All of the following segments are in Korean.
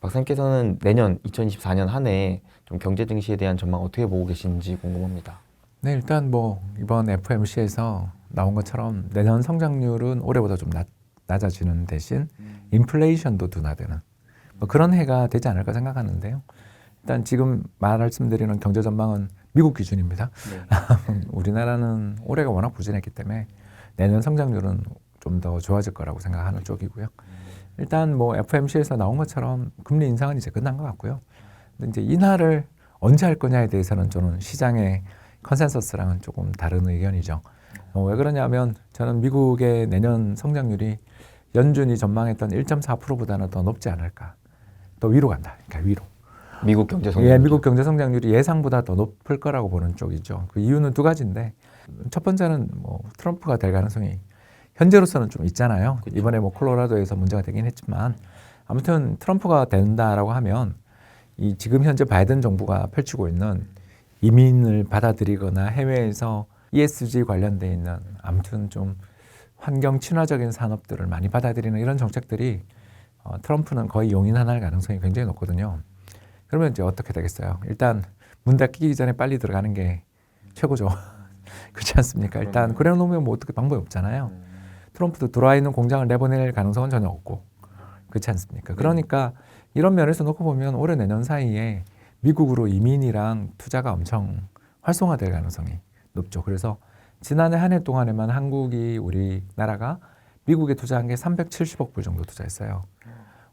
박사님께서는 내년 2024년 한 해 좀 경제 증시에 대한 전망 어떻게 보고 계신지 궁금합니다. 네, 일단 뭐 이번 FOMC에서 나온 것처럼 내년 성장률은 올해보다 좀 낮아지는 대신 인플레이션도 둔화되는 뭐 그런 해가 되지 않을까 생각하는데요. 일단 지금 말씀드리는 경제 전망은 미국 기준입니다. 네. 우리나라는 올해가 워낙 부진했기 때문에 내년 성장률은 좀 더 좋아질 거라고 생각하는 쪽이고요. 일단 뭐 FOMC에서 나온 것처럼 금리 인상은 이제 끝난 것 같고요. 근데 이제 인하를 언제 할 거냐에 대해서는 저는 시장의 컨센서스랑은 조금 다른 의견이죠. 왜 그러냐면 저는 미국의 내년 성장률이 연준이 전망했던 1.4%보다는 더 높지 않을까. 더 위로 간다. 그러니까 위로. 미국 경제 성장률. 예, 미국 경제 성장률이 예상보다 더 높을 거라고 보는 쪽이죠. 그 이유는 두 가지인데 첫 번째는 뭐 트럼프가 될 가능성이 현재로서는 좀 있잖아요. 그렇죠. 이번에 뭐 콜로라도에서 문제가 되긴 했지만 아무튼 트럼프가 된다라고 하면 이 지금 현재 바이든 정부가 펼치고 있는 이민을 받아들이거나 해외에서 ESG 관련돼 있는 아무튼 좀 환경 친화적인 산업들을 많이 받아들이는 이런 정책들이 트럼프는 거의 용인할 가능성이 굉장히 높거든요. 그러면 이제 어떻게 되겠어요? 일단 문 닫히기 전에 빨리 들어가는 게 최고죠. 그렇지 않습니까? 일단 그래 놓으면 뭐 어떻게 방법이 없잖아요. 트럼프도 들어와 있는 공장을 내보낼 가능성은 전혀 없고 그렇지 않습니까? 그러니까 이런 면에서 놓고 보면 올해 내년 사이에 미국으로 이민이랑 투자가 엄청 활성화될 가능성이 높죠. 그래서 지난해 한 해 동안에만 한국이 우리나라가 미국에 투자한 게 370억 불 정도 투자했어요.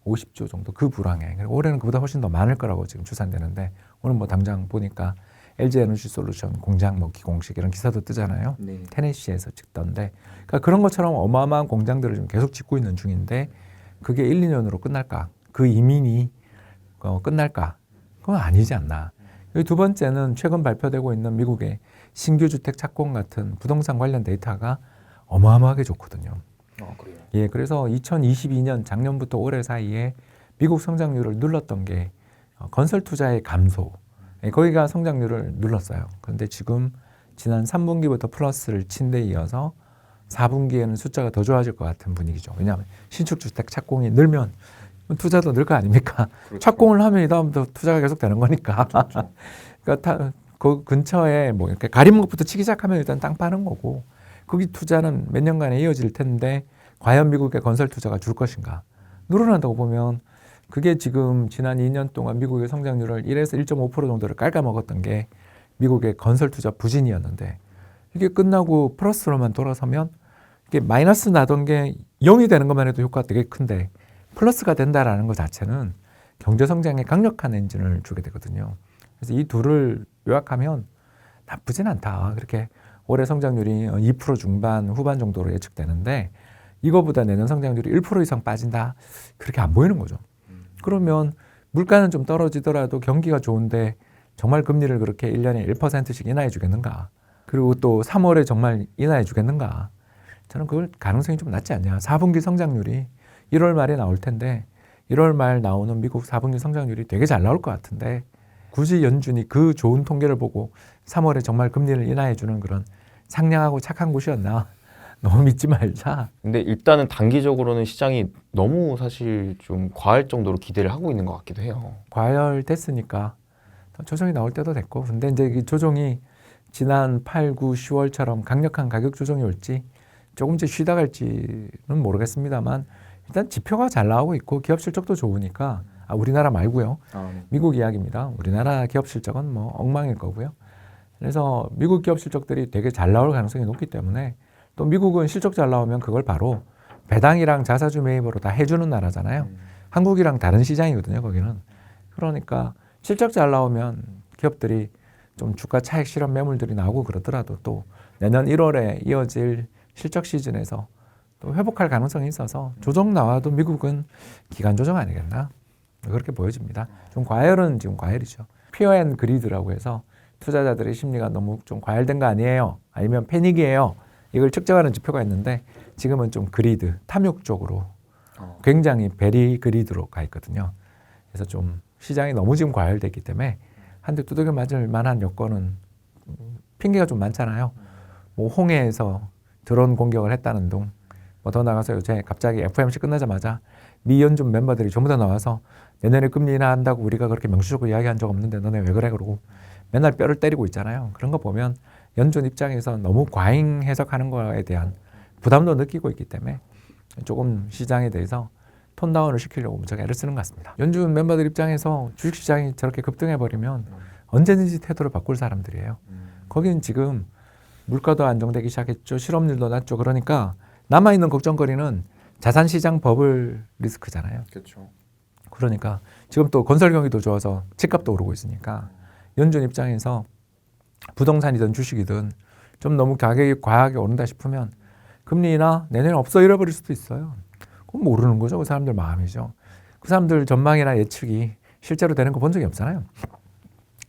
50조 정도 그 불황에. 올해는 그보다 훨씬 더 많을 거라고 지금 추산되는데 오늘 뭐 당장 보니까 LG 에너지 솔루션 공장 뭐 기공식 이런 기사도 뜨잖아요. 네. 테네시에서 찍던데 그러니까 그런 것처럼 어마어마한 공장들을 지금 계속 짓고 있는 중인데 그게 1, 2년으로 끝날까? 그 이민이 끝날까? 그건 아니지 않나. 두 번째는 최근 발표되고 있는 미국의 신규 주택 착공 같은 부동산 관련 데이터가 어마어마하게 좋거든요. 그래요. 예, 그래서 2022년 작년부터 올해 사이에 미국 성장률을 눌렀던 게 건설 투자의 감소. 예, 거기가 성장률을 눌렀어요. 그런데 지금 지난 3분기부터 플러스를 친 데 이어서 4분기에는 숫자가 더 좋아질 것 같은 분위기죠. 왜냐하면 신축 주택 착공이 늘면 투자도 늘 거 아닙니까? 그렇죠. 착공을 하면 이 다음부터 투자가 계속 되는 거니까. 그러니까 그 근처에 뭐 이렇게 가리는 것부터 치기 시작하면 일단 땅 파는 거고 거기 투자는 몇 년간에 이어질 텐데 과연 미국의 건설 투자가 줄 것인가? 늘어난다고 보면 그게 지금 지난 2년 동안 미국의 성장률을 1에서 1.5% 정도를 깔아먹었던 게 미국의 건설 투자 부진이었는데 이게 끝나고 플러스로만 돌아서면 이게 마이너스 나던 게 0이 되는 것만 해도 효과가 되게 큰데 플러스가 된다라는 것 자체는 경제 성장에 강력한 엔진을 주게 되거든요. 그래서 이 둘을 요약하면 나쁘진 않다. 그렇게 올해 성장률이 2% 중반 후반 정도로 예측되는데 이거보다 내년 성장률이 1% 이상 빠진다. 그렇게 안 보이는 거죠. 그러면 물가는 좀 떨어지더라도 경기가 좋은데 정말 금리를 그렇게 1년에 1%씩 인하해 주겠는가? 그리고 또 3월에 정말 인하해 주겠는가? 저는 그걸 가능성이 좀 낮지 않냐. 4분기 성장률이 1월 말에 나올 텐데 1월 말 나오는 미국 4분기 성장률이 되게 잘 나올 것 같은데 굳이 연준이 그 좋은 통계를 보고 3월에 정말 금리를 인하해 주는 그런 상냥하고 착한 곳이었나? 너무 믿지 말자. 근데 일단은 단기적으로는 시장이 너무 사실 좀 과할 정도로 기대를 하고 있는 것 같기도 해요. 과열됐으니까 조정이 나올 때도 됐고 근데 이제 이 조정이 지난 8, 9, 10월처럼 강력한 가격 조정이 올지 조금씩 쉬다 갈지는 모르겠습니다만 일단 지표가 잘 나오고 있고 기업 실적도 좋으니까 우리나라 말고요. 네. 미국 이야기입니다. 우리나라 기업 실적은 뭐 엉망일 거고요. 그래서 미국 기업 실적들이 되게 잘 나올 가능성이 높기 때문에 또 미국은 실적 잘 나오면 그걸 바로 배당이랑 자사주 매입으로 다 해주는 나라잖아요. 한국이랑 다른 시장이거든요. 거기는. 그러니까 실적 잘 나오면 기업들이 좀 주가 차익 실현 매물들이 나오고 그러더라도 또 내년 1월에 이어질 실적 시즌에서 또 회복할 가능성이 있어서 조정 나와도 미국은 기간 조정 아니겠나? 그렇게 보여집니다. 좀 과열은 지금 과열이죠. 피어 앤 그리드라고 해서 투자자들의 심리가 너무 좀 과열된 거 아니에요? 아니면 패닉이에요? 이걸 측정하는 지표가 있는데 지금은 좀 그리드, 탐욕 쪽으로 굉장히 베리 그리드로 가 있거든요. 그래서 좀 시장이 너무 지금 과열됐기 때문에 한 대 두들겨 맞을 만한 여건은 핑계가 좀 많잖아요. 뭐 홍해에서 드론 공격을 했다는 둥, 뭐 더 나가서 요새 갑자기 FOMC 끝나자마자 미 연준 멤버들이 전부 다 나와서 내년에 금리 인하한다고 우리가 그렇게 명시적으로 이야기한 적 없는데 너네 왜 그래 그러고 맨날 뼈를 때리고 있잖아요. 그런 거 보면 연준 입장에서 너무 과잉 해석하는 거에 대한 부담도 느끼고 있기 때문에 조금 시장에 대해서 톤다운을 시키려고 무척 애를 쓰는 것 같습니다. 연준 멤버들 입장에서 주식시장이 저렇게 급등해버리면 언제든지 태도를 바꿀 사람들이에요. 거기는 지금 물가도 안정되기 시작했죠. 실업률도 낮죠. 그러니까 남아있는 걱정거리는 자산시장 버블 리스크잖아요. 그렇죠. 그러니까 지금 또 건설 경기도 좋아서 집값도 오르고 있으니까 연준 입장에서 부동산이든 주식이든 좀 너무 가격이 과하게 오른다 싶으면 금리 인하 내년에 없어 잃어버릴 수도 있어요. 그건 모르는 거죠. 그 사람들 마음이죠. 그 사람들 전망이나 예측이 실제로 되는 거 본 적이 없잖아요.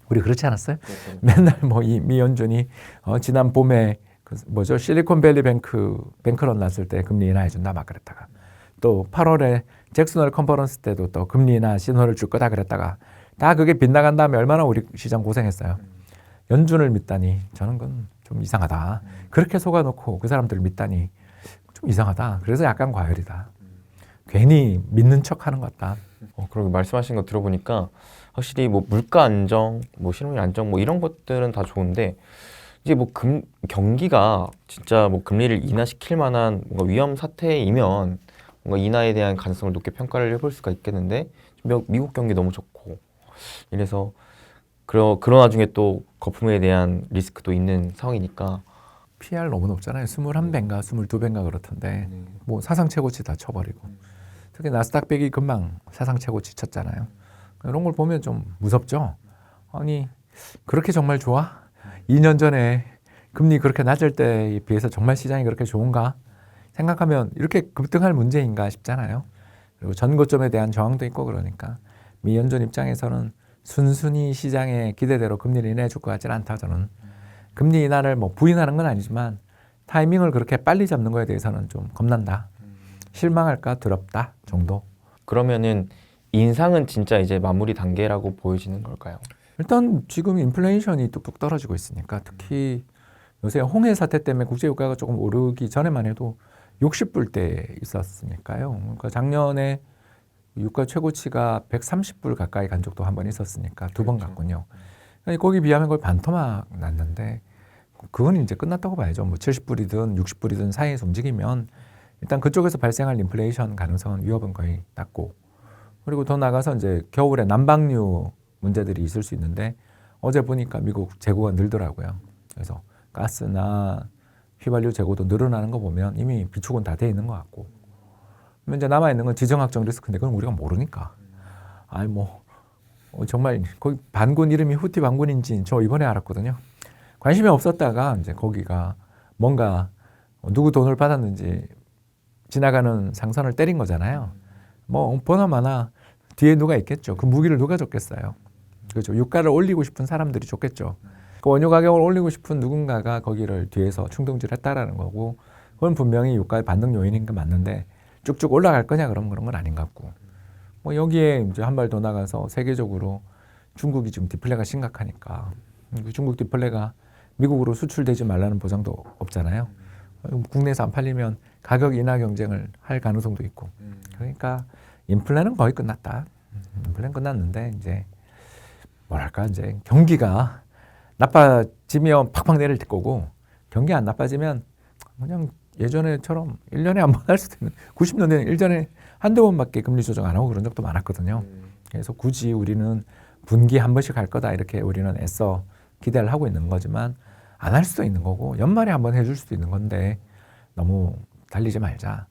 우리 그렇지 않았어요? 그렇죠. 맨날 뭐 이 미 연준이 지난 봄에 그 뭐죠 실리콘밸리 뱅크런 났을 때 금리 인하해 준다 막 그랬다가 또 8월에 잭슨홀 컨퍼런스 때도 또 금리 인하 신호를 줄 거다 그랬다가 다 그게 빗나간 다음에 얼마나 우리 시장 고생했어요. 연준을 믿다니 저는 그건 좀 이상하다. 그렇게 속아놓고 그 사람들을 믿다니 좀 이상하다. 그래서 약간 과열이다. 괜히 믿는 척하는 것 같다. 그리고 말씀하신 거 들어보니까 확실히 뭐 물가 안정, 뭐 실업률 안정, 뭐 이런 것들은 다 좋은데 이제 뭐 경기가 진짜 뭐 금리를 인하시킬 만한 뭔가 위험 사태이면 뭔가 인하에 대한 가능성을 높게 평가를 해볼 수가 있겠는데 미국 경기 너무 좋고 이래서 그런 와중에 또 거품에 대한 리스크도 있는 상황이니까 PR 너무 높잖아요. 21배인가 22배인가 그렇던데 뭐 사상 최고치 다 쳐버리고 특히 나스닥 100이 금방 사상 최고치 쳤잖아요. 이런 걸 보면 좀 무섭죠. 아니 그렇게 정말 좋아? 2년 전에 금리 그렇게 낮을 때에 비해서 정말 시장이 그렇게 좋은가? 생각하면 이렇게 급등할 문제인가 싶잖아요. 그리고 전고점에 대한 저항도 있고 그러니까 미 연준 입장에서는 순순히 시장의 기대대로 금리를 인하해 줄 것 같지는 않다. 저는 금리 인하를 뭐 부인하는 건 아니지만 타이밍을 그렇게 빨리 잡는 거에 대해서는 좀 겁난다. 실망할까 두렵다 정도. 그러면은 인상은 진짜 이제 마무리 단계라고 보여지는 걸까요? 일단 지금 인플레이션이 뚝뚝 떨어지고 있으니까 특히 요새 홍해 사태 때문에 국제유가가 조금 오르기 전에만 해도 60불대 있었으니까요. 그러니까 작년에 유가 최고치가 130불 가까이 간 적도 한 번 있었으니까 두 번 갔군요. 거기 비하면 거의 반토막 났는데 그건 이제 끝났다고 봐야죠. 뭐 70불이든 60불이든 사이에서 움직이면 일단 그쪽에서 발생할 인플레이션 가능성은 위협은 거의 낮고 그리고 더 나가서 이제 겨울에 난방류 문제들이 있을 수 있는데 어제 보니까 미국 재고가 늘더라고요. 그래서 가스나 휘발유 재고도 늘어나는 거 보면 이미 비축은 다 돼 있는 것 같고 그러면 이제 남아있는 건 지정학적 리스크인데 그건 우리가 모르니까 아니 뭐 정말 거기 반군 이름이 후티 반군인지 저 이번에 알았거든요. 관심이 없었다가 이제 거기가 뭔가 누구 돈을 받았는지 지나가는 상선을 때린 거잖아요. 뭐 보나마나 뒤에 누가 있겠죠. 그 무기를 누가 줬겠어요. 그렇죠. 유가를 올리고 싶은 사람들이 줬겠죠. 그 원유 가격을 올리고 싶은 누군가가 거기를 뒤에서 충동질했다라는 거고 그건 분명히 유가의 반등 요인인 게 맞는데 쭉쭉 올라갈 거냐 그러면 그런 건 아닌 것 같고 뭐 여기에 이제 한 발 더 나가서 세계적으로 중국이 지금 디플레가 심각하니까 중국 디플레가 미국으로 수출되지 말라는 보장도 없잖아요. 국내에서 안 팔리면 가격 인하 경쟁을 할 가능성도 있고 그러니까 인플레는 거의 끝났다. 인플레는 끝났는데 이제 뭐랄까 이제 경기가 나빠지면 팍팍 내릴 거고 경기 안 나빠지면 그냥 예전에처럼 1년에 한 번 할 수도 있는 90년대는 1년에 한두 번밖에 금리 조정 안 하고 그런 적도 많았거든요. 그래서 굳이 우리는 분기 한 번씩 할 거다 이렇게 우리는 애써 기대를 하고 있는 거지만 안 할 수도 있는 거고 연말에 한 번 해줄 수도 있는 건데 너무 달리지 말자.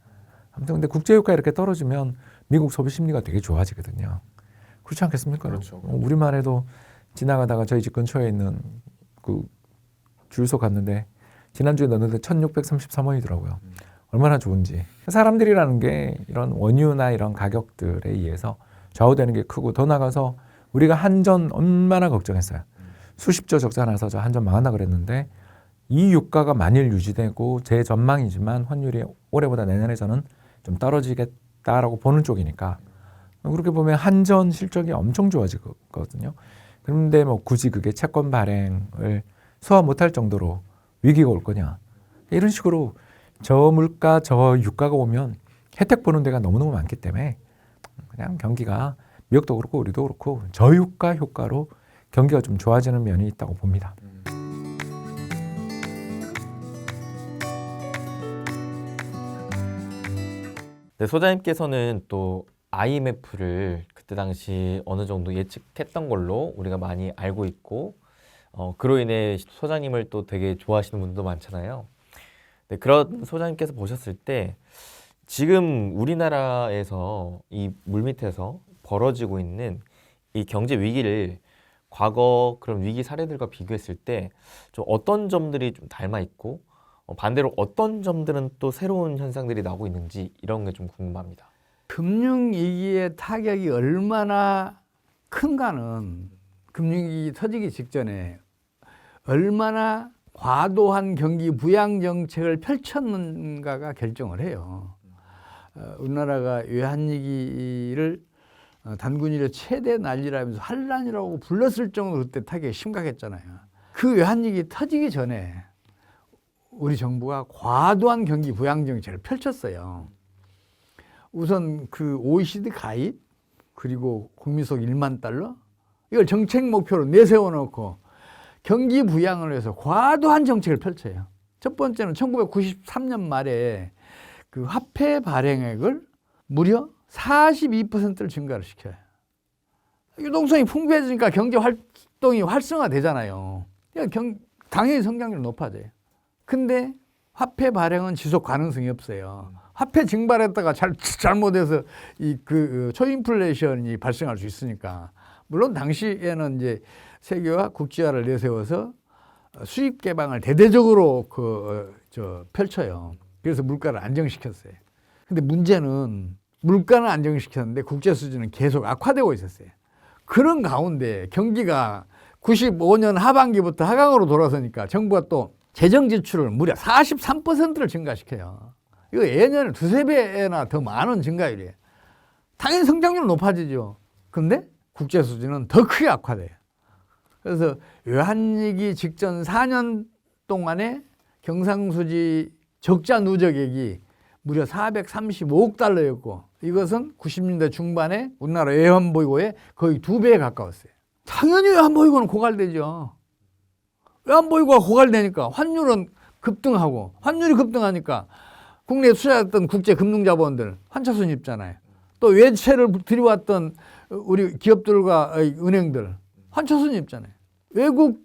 아무튼 근데 국제유가 이렇게 떨어지면 미국 소비 심리가 되게 좋아지거든요. 그렇지 않겠습니까? 그렇죠. 우리만 해도 지나가다가 저희 집 근처에 있는 그 주유소 갔는데 지난주에 넣었는데 1633원이더라고요. 얼마나 좋은지. 사람들이라는 게 이런 원유나 이런 가격들에 의해서 좌우되는 게 크고 더 나가서 우리가 한전 얼마나 걱정했어요. 수십조 적자 나서 저 한전 망한다 그랬는데 이 유가가 만일 유지되고 제 전망이지만 환율이 올해보다 내년에 저는 좀 떨어지겠다라고 보는 쪽이니까 그렇게 보면 한전 실적이 엄청 좋아지거든요. 그런데 뭐 굳이 그게 채권 발행을 소화 못할 정도로 위기가 올 거냐. 이런 식으로 저 물가, 저 유가가 오면 혜택 보는 데가 너무너무 많기 때문에 그냥 경기가 미국도 그렇고 우리도 그렇고 저유가 효과로 경기가 좀 좋아지는 면이 있다고 봅니다. 네, 소장님께서는 또 IMF를 그때 당시 어느 정도 예측했던 걸로 우리가 많이 알고 있고 그로 인해 소장님을 또 되게 좋아하시는 분도 많잖아요. 네, 그런 소장님께서 보셨을 때 지금 우리나라에서 이 물밑에서 벌어지고 있는 이 경제 위기를 과거 그런 위기 사례들과 비교했을 때 좀 어떤 점들이 좀 닮아 있고 반대로 어떤 점들은 또 새로운 현상들이 나오고 있는지 이런 게 좀 궁금합니다. 금융위기의 타격이 얼마나 큰가는 금융위기 터지기 직전에 얼마나 과도한 경기 부양 정책을 펼쳤는가가 결정을 해요. 우리나라가 외환위기를 단군 이래 최대 난리라면서 환란이라고 불렀을 정도로 그때 타격이 심각했잖아요. 그 외환위기 터지기 전에 우리 정부가 과도한 경기 부양 정책을 펼쳤어요. 우선 그 OECD 가입 그리고 국민소득 1만 달러 이걸 정책 목표로 내세워놓고 경기 부양을 위해서 과도한 정책을 펼쳐요. 첫 번째는 1993년 말에 그 화폐 발행액을 무려 42%를 증가를 시켜요. 유동성이 풍부해지니까 경제 활동이 활성화되잖아요. 당연히 성장률이 높아져요. 근데 화폐 발행은 지속 가능성이 없어요. 화폐 증발했다가 잘못해서 초인플레이션이 발생할 수 있으니까. 물론 당시에는 이제 세계화 국제화를 내세워서 수입 개방을 대대적으로 펼쳐요. 그래서 물가를 안정시켰어요. 근데 문제는 물가는 안정시켰는데 국제 수준은 계속 악화되고 있었어요. 그런 가운데 경기가 95년 하반기부터 하강으로 돌아서니까 정부가 또 재정 지출을 무려 43%를 증가시켜요. 이거 예년에 두세 배나 더 많은 증가율이에요. 당연히 성장률은 높아지죠. 근데 국제 수준은 더 크게 악화돼요. 그래서 외환위기 직전 4년 동안에 경상수지 적자 누적액이 무려 435억 달러였고 이것은 90년대 중반에 우리나라 외환보유고의 거의 2배에 가까웠어요. 당연히 외환보유고는 고갈되죠. 외환보유고가 고갈되니까 환율은 급등하고 환율이 급등하니까 국내에 투자했던 국제금융자본들 환차손 입잖아요. 또 외채를 들여왔던 우리 기업들과 은행들 환차손 입잖아요. 외국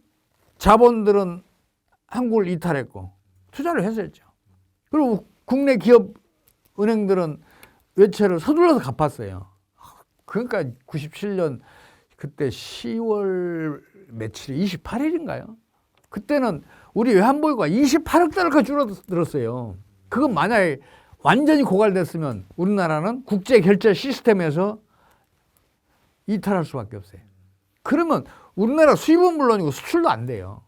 자본들은 한국을 이탈했고 투자를 했었죠. 그리고 국내 기업 은행들은 외채를 서둘러서 갚았어요. 그러니까 97년 그때 10월 며칠이 28일인가요? 그때는 우리 외환보유고가 28억 달러까지 줄어들었어요. 그건 만약에 완전히 고갈됐으면 우리나라는 국제결제 시스템에서 이탈할 수밖에 없어요. 그러면 우리나라 수입은 물론이고 수출도 안 돼요.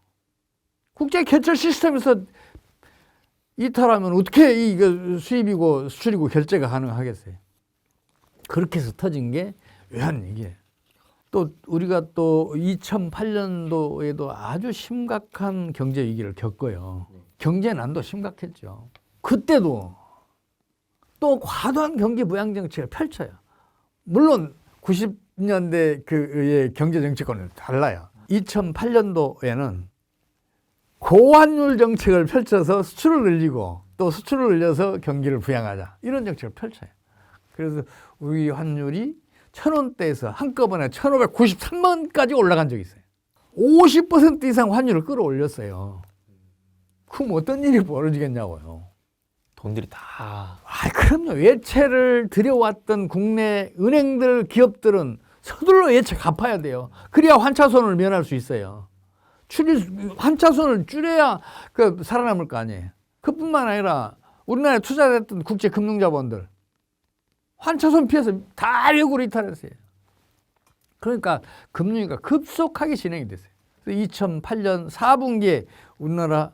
국제결제 시스템에서 이탈하면 어떻게 이게 수입이고 수출이고 결제가 가능하겠어요. 그렇게 해서 터진 게 외환위기예요. 또 우리가 또 2008년도에도 아주 심각한 경제 위기를 겪어요. 경제난도 심각했죠. 그때도 또 과도한 경기 부양 정책을 펼쳐요. 물론 90년대 그의 경제 정책과는 달라요. 2008년도에는 고환율 정책을 펼쳐서 수출을 늘리고 또 수출을 늘려서 경기를 부양하자 이런 정책을 펼쳐요. 그래서 우리 환율이 1,000원대에서 한꺼번에 1,593원까지 올라간 적이 있어요. 50% 이상 환율을 끌어올렸어요. 그럼 어떤 일이 벌어지겠냐고요. 돈들이 다 그럼요. 외채를 들여왔던 국내 은행들, 기업들은 서둘러 외채 갚아야 돼요. 그래야 환차손을 면할 수 있어요. 환차손을 줄여야 살아남을 거 아니에요. 그뿐만 아니라 우리나라에 투자했던 국제금융자본들 환차손 피해서 다 외국으로 이탈했어요. 그러니까 금융위기가 급속하게 진행이 됐어요. 2008년 4분기에 우리나라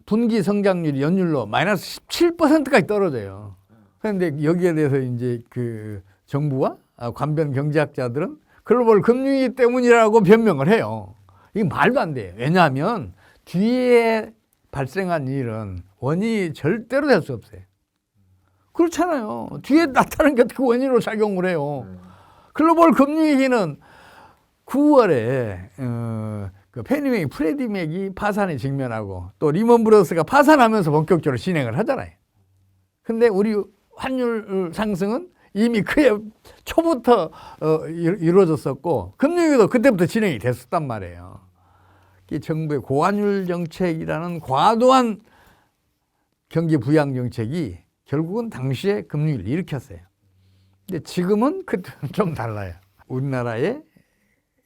분기 성장률이 연율로 마이너스 17%까지 떨어져요. 그런데 여기에 대해서 이제 그 정부와 관변 경제학자들은 글로벌 금융위기 때문이라고 변명을 해요. 이게 말도 안 돼요. 왜냐하면 뒤에 발생한 일은 원인이 절대로 될 수 없어요. 그렇잖아요. 뒤에 나타나는 게 어떻게 원인으로 작용을 해요. 글로벌 금융위기는 9월에 그 페니맥, 프레디맥이 파산에 직면하고 또 리먼 브러스가 파산하면서 본격적으로 진행을 하잖아요. 근데 우리 환율 상승은 이미 그해 초부터 이루어졌었고 금융위기도 그때부터 진행이 됐었단 말이에요. 이 정부의 고환율 정책이라는 과도한 경기 부양 정책이 결국은 당시에 금융위기를 일으켰어요. 근데 지금은 그때는 좀 달라요. 우리나라의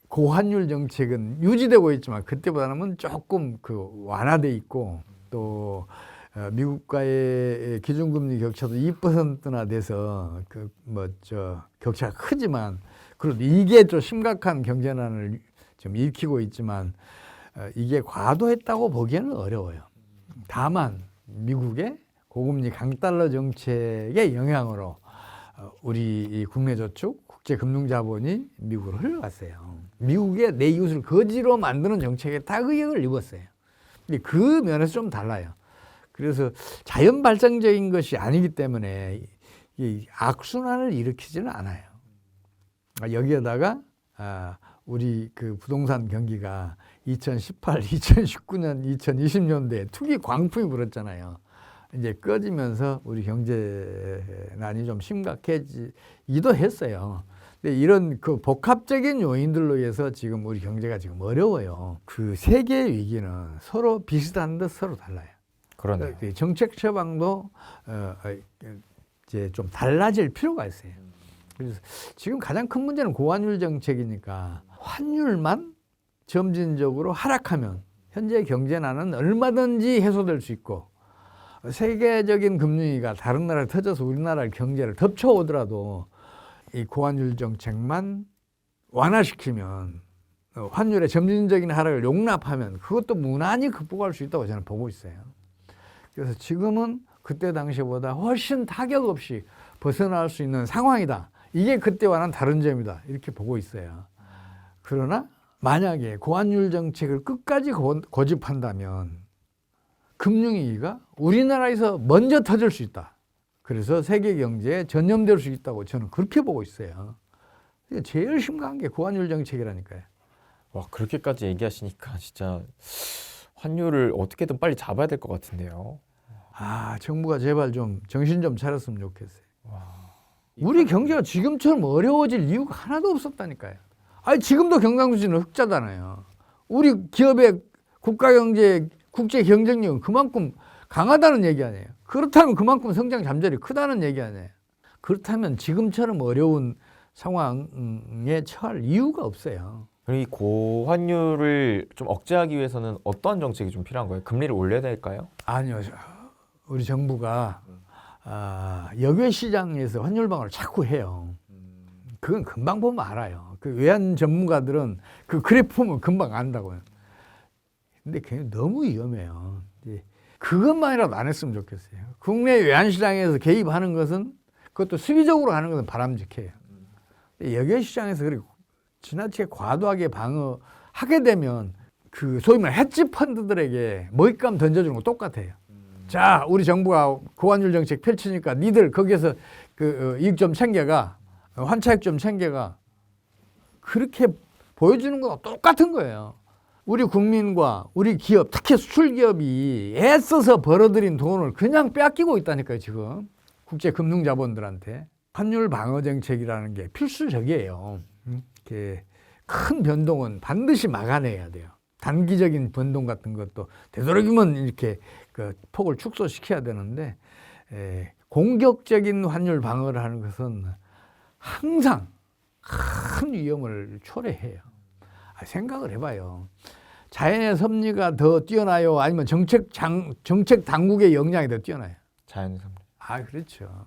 고환율 정책은 유지되고 있지만 그때보다는 조금 완화돼 있고 또 미국과의 기준금리 격차도 2%나 돼서 격차가 크지만 그래도 이게 좀 심각한 경제난을 좀 일으키고 있지만 이게 과도했다고 보기에는 어려워요. 다만 미국의 고금리 강달러 정책의 영향으로 우리 이 국내 저축, 국제 금융 자본이 미국으로 흘러갔어요. 미국의 내 이웃을 거지로 만드는 정책에 타격을 입었어요. 근데 그 면에서 좀 달라요. 그래서 자연 발생적인 것이 아니기 때문에 이 악순환을 일으키지는 않아요. 여기에다가 우리 그 부동산 경기가 2018, 2019년, 2020년대에 투기 광풍이 불었잖아요. 이제 꺼지면서 우리 경제난이 좀 심각해지기도 했어요. 근데 이런 그 복합적인 요인들로 해서 지금 우리 경제가 지금 어려워요. 그 세계 위기는 서로 비슷한 듯 서로 달라요. 그러네요. 정책 처방도 이제 좀 달라질 필요가 있어요. 그래서 지금 가장 큰 문제는 고환율 정책이니까 환율만 점진적으로 하락하면 현재 경제난은 얼마든지 해소될 수 있고 세계적인 금융위기가 다른 나라에 터져서 우리나라 경제를 덮쳐오더라도 이 고환율 정책만 완화시키면 환율의 점진적인 하락을 용납하면 그것도 무난히 극복할 수 있다고 저는 보고 있어요. 그래서 지금은 그때 당시보다 훨씬 타격 없이 벗어날 수 있는 상황이다. 이게 그때와는 다른 점이다. 이렇게 보고 있어요. 그러나 만약에 고환율 정책을 끝까지 고집한다면 금융위기가 우리나라에서 먼저 터질 수 있다. 그래서 세계 경제에 전염될 수 있다고 저는 그렇게 보고 있어요. 제일 심각한 게 고환율 정책이라니까요. 와, 그렇게까지 얘기하시니까 진짜 환율을 어떻게든 빨리 잡아야 될 것 같은데요. 정부가 제발 좀 정신 좀 차렸으면 좋겠어요. 우리 경제가 지금처럼 어려워질 이유가 하나도 없었다니까요. 지금도 경상수지는 흑자잖아요. 우리 기업의 국가 경제, 국제 경쟁력은 그만큼 강하다는 얘기 아니에요. 그렇다면 그만큼 성장 잠재력이 크다는 얘기 아니에요. 그렇다면 지금처럼 어려운 상황에 처할 이유가 없어요. 그리고 이 고환율을 좀 억제하기 위해서는 어떤 정책이 좀 필요한 거예요? 금리를 올려야 될까요? 아니요. 우리 정부가 역외 시장에서 환율 방어를 자꾸 해요. 그건 금방 보면 알아요. 그 외환 전문가들은 그 그래프 보면 금방 안다고요. 근데 그게 너무 위험해요. 그것만이라도 안 했으면 좋겠어요. 국내 외환 시장에서 개입하는 것은 그것도 수비적으로 하는 것은 바람직해요. 역외 시장에서 그리고 지나치게 과도하게 방어하게 되면 그 소위 말해 헤지 펀드들에게 먹잇감 던져주는 거 똑같아요. 자, 우리 정부가 고환율 정책 펼치니까 니들 거기에서 그 이익 좀 챙겨가, 환차익 좀 챙겨가. 그렇게 보여주는 거랑 똑같은 거예요. 우리 국민과 우리 기업, 특히 수출 기업이 애써서 벌어들인 돈을 그냥 뺏기고 있다니까요, 지금. 국제 금융 자본들한테. 환율 방어 정책이라는 게 필수적이에요. 이렇게 큰 변동은 반드시 막아내야 돼요. 단기적인 변동 같은 것도 되도록이면 이렇게 그 폭을 축소시켜야 되는데 공격적인 환율 방어를 하는 것은 항상 큰 위험을 초래해요. 생각을 해봐요. 자연의 섭리가 더 뛰어나요? 아니면 정책 당국의 역량이 더 뛰어나요? 자연의 섭리. 그렇죠.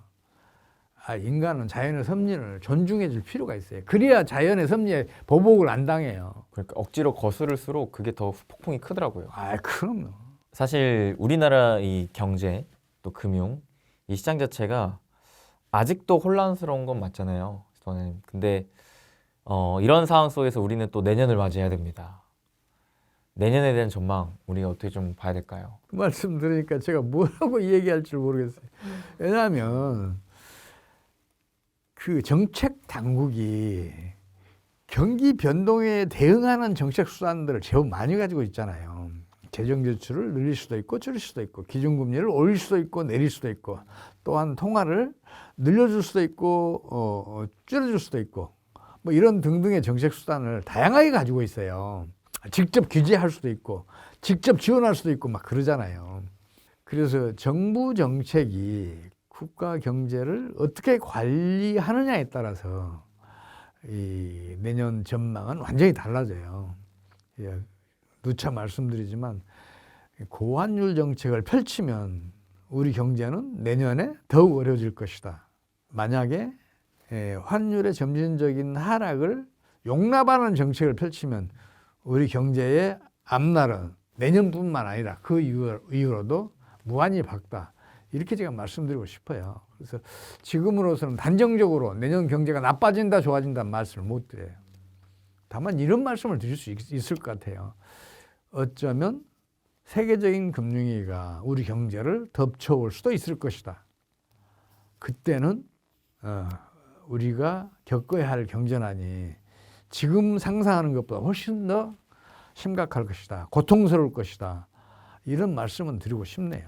인간은 자연의 섭리를 존중해 줄 필요가 있어요. 그래야 자연의 섭리에 보복을 안 당해요. 그러니까 억지로 거스를수록 그게 더 폭풍이 크더라고요. 그럼요. 사실 우리나라 이 경제 또 금융 이 시장 자체가 아직도 혼란스러운 건 맞잖아요, 저는. 근데 이런 상황 속에서 우리는 또 내년을 맞이해야 됩니다. 내년에 대한 전망 우리가 어떻게 좀 봐야 될까요? 그 말씀 들으니까 제가 뭐라고 얘기할 줄 모르겠어요. 왜냐하면 그 정책 당국이 경기 변동에 대응하는 정책 수단들을 제법 많이 가지고 있잖아요. 재정 지출을 늘릴 수도 있고 줄일 수도 있고 기준금리를 올릴 수도 있고 내릴 수도 있고 또한 통화를 늘려줄 수도 있고 줄여줄 수도 있고 뭐 이런 등등의 정책 수단을 다양하게 가지고 있어요. 직접 규제할 수도 있고 직접 지원할 수도 있고 막 그러잖아요. 그래서 정부 정책이 국가 경제를 어떻게 관리하느냐에 따라서 이 내년 전망은 완전히 달라져요. 예, 누차 말씀드리지만 고환율 정책을 펼치면 우리 경제는 내년에 더욱 어려워질 것이다. 만약에 환율의 점진적인 하락을 용납하는 정책을 펼치면 우리 경제의 앞날은 내년뿐만 아니라 그 이후로도 무한히 밝다. 이렇게 제가 말씀드리고 싶어요. 그래서 지금으로서는 단정적으로 내년 경제가 나빠진다, 좋아진다 말씀을 못 드려요. 다만 이런 말씀을 드릴 수 있을 것 같아요. 어쩌면 세계적인 금융위기가 우리 경제를 덮쳐올 수도 있을 것이다. 그때는 우리가 겪어야 할 경제난이 지금 상상하는 것보다 훨씬 더 심각할 것이다. 고통스러울 것이다. 이런 말씀은 드리고 싶네요.